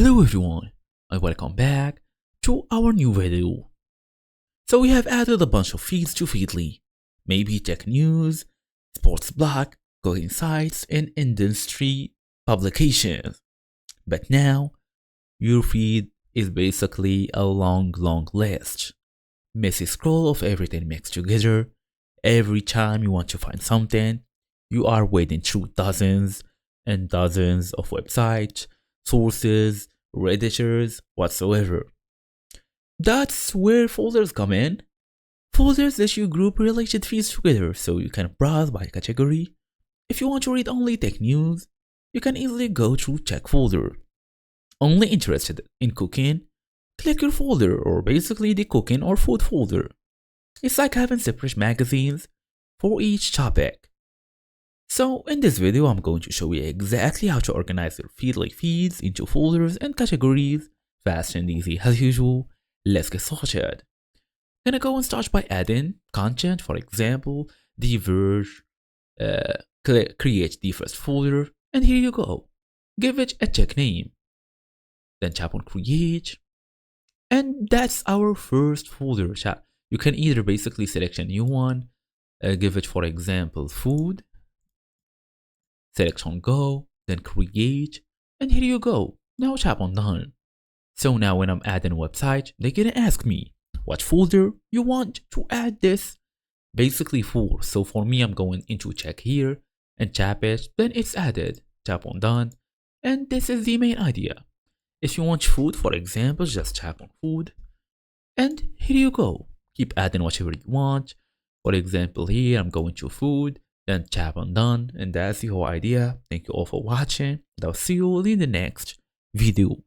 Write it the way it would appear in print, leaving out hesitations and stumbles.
Hello everyone, and welcome back to our new video. So we have added a bunch of feeds to Feedly, maybe tech news, sports blog, cooking sites, and industry publications. But now, your feed is basically a long list. Messy scroll of everything mixed together. Every time you want to find something, you are wading through dozens and dozens of websites, sources, redditors, whatsoever. That's where folders come in. Folders let you group related feeds together so you can browse by category. If you want to read only tech news, you can easily go through tech folder. Only interested in cooking, click your folder or basically the cooking or food folder. It's like having separate magazines for each topic. So in this video I'm going to show you exactly how to organize your Feedly feeds into folders and categories, fast and easy as usual. Let's get started. Gonna go and start by adding content, for example, The Verge, create the first folder, and here you go. Give it a tech name. Then tap on create, and that's our first folder. You can either basically select a new one, give it for example food, select on go, then create, and here you go. Now tap on done. So now when I'm adding a website, they're gonna ask me what folder you want to add this basically for. So for me, I'm going into check here and tap it, then it's added. Tap on done, and this is the main idea. If you want food, for example, just tap on food, and here you go. Keep adding whatever you want. For example, here I'm going to food, then tap on done, and that's the whole idea. Thank you all for watching, and I'll see you all in the next video.